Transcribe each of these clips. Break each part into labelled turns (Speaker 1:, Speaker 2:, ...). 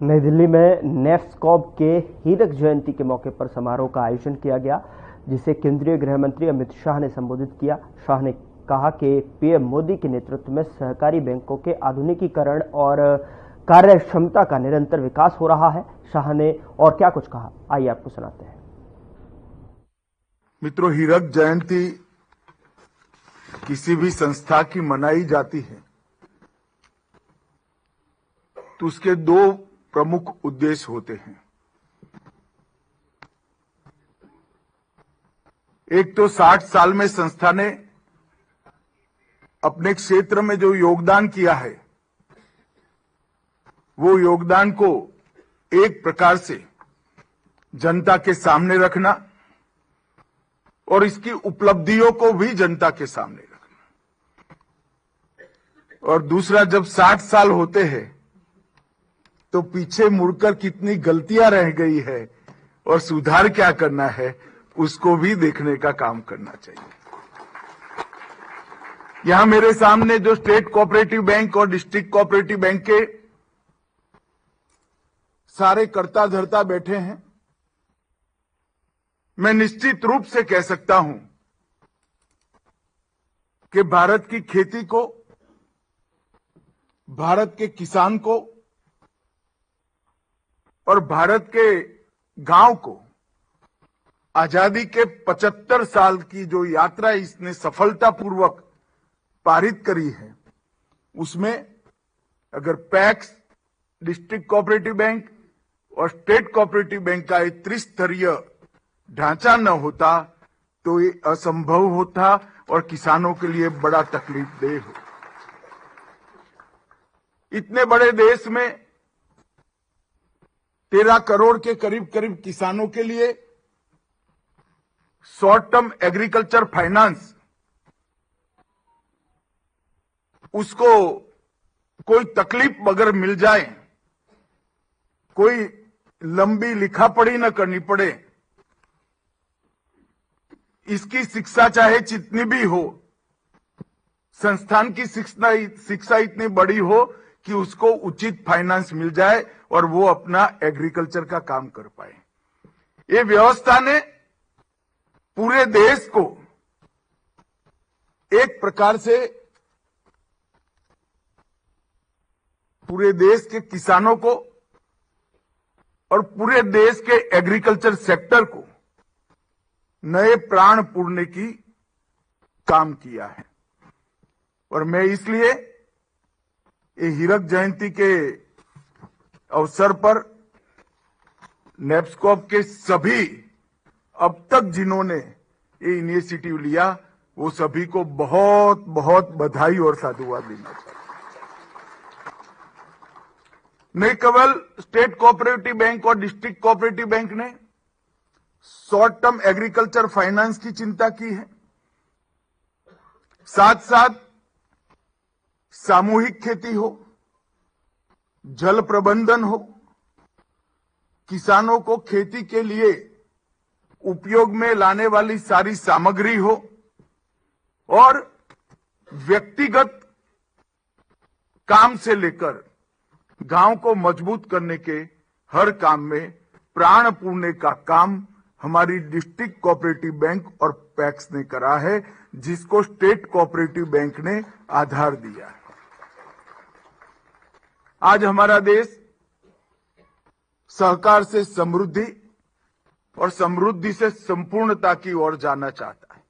Speaker 1: नई दिल्ली में नेफ्स्कॉब के हीरक जयंती के मौके पर समारोह का आयोजन किया गया, जिसे केंद्रीय गृह मंत्री अमित शाह ने संबोधित किया। शाह ने कहा कि पीएम मोदी के नेतृत्व में सहकारी बैंकों के आधुनिकीकरण और कार्य क्षमता का निरंतर विकास हो रहा है। शाह ने और क्या कुछ कहा, आइए आपको सुनाते हैं।
Speaker 2: मित्रों, हीरक जयंती किसी भी संस्था की मनाई जाती है तो उसके दो प्रमुख उद्देश्य होते हैं। एक तो 60 साल में संस्था ने अपने क्षेत्र में जो योगदान किया है, वो योगदान को एक प्रकार से जनता के सामने रखना और इसकी उपलब्धियों को भी जनता के सामने रखना। और दूसरा, जब 60 साल होते हैं तो पीछे मुड़कर कितनी गलतियां रह गई है और सुधार क्या करना है, उसको भी देखने का काम करना चाहिए। यहां मेरे सामने जो स्टेट कोऑपरेटिव बैंक और डिस्ट्रिक्ट कोऑपरेटिव बैंक के सारे कर्ता धर्ता बैठे हैं, मैं निश्चित रूप से कह सकता हूं कि भारत की खेती को, भारत के किसान को और भारत के गांव को आजादी के 75 साल की जो यात्रा इसने सफलतापूर्वक पारित करी है, उसमें अगर पैक्स, डिस्ट्रिक्ट कोऑपरेटिव बैंक और स्टेट कोऑपरेटिव बैंक का एक त्रिस्तरीय ढांचा न होता तो ये असंभव होता और किसानों के लिए बड़ा तकलीफदेह हो। इतने बड़े देश में 13 करोड़ के करीब किसानों के लिए शॉर्ट टर्म एग्रीकल्चर फाइनेंस, उसको कोई तकलीफ अगर मिल जाए, कोई लंबी लिखा पढ़ी न करनी पड़े, इसकी शिक्षा चाहे जितनी भी हो, संस्थान की शिक्षा इतनी बड़ी हो कि उसको उचित फाइनेंस मिल जाए और वो अपना एग्रीकल्चर का काम कर पाए। ये व्यवस्था ने पूरे देश को एक प्रकार से, पूरे देश के किसानों को और पूरे देश के एग्रीकल्चर सेक्टर को नए प्राण पूरने की काम किया है। और मैं इसलिए ये हीरक जयंती के अवसर पर नेफ्स्कॉब के सभी अब तक जिन्होंने ये इनिशिएटिव लिया, वो सभी को बहुत बहुत बधाई और साधुवाद देना चाहिए। नहीं केवल स्टेट कोऑपरेटिव बैंक और डिस्ट्रिक्ट कोऑपरेटिव बैंक ने शॉर्ट टर्म एग्रीकल्चर फाइनेंस की चिंता की है, साथ साथ सामूहिक खेती हो, जल प्रबंधन हो, किसानों को खेती के लिए उपयोग में लाने वाली सारी सामग्री हो और व्यक्तिगत काम से लेकर गांव को मजबूत करने के हर काम में प्राण पूरने का काम हमारी डिस्ट्रिक्ट कोऑपरेटिव बैंक और पैक्स ने करा है, जिसको स्टेट कोऑपरेटिव बैंक ने आधार दिया है। आज हमारा देश सहकार से समृद्धि और समृद्धि से संपूर्णता की ओर जाना चाहता है।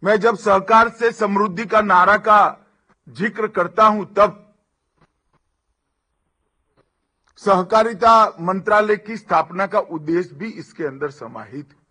Speaker 2: मैं जब सहकार से समृद्धि का नारा का जिक्र करता हूं, तब सहकारिता मंत्रालय की स्थापना का उद्देश्य भी इसके अंदर समाहित है।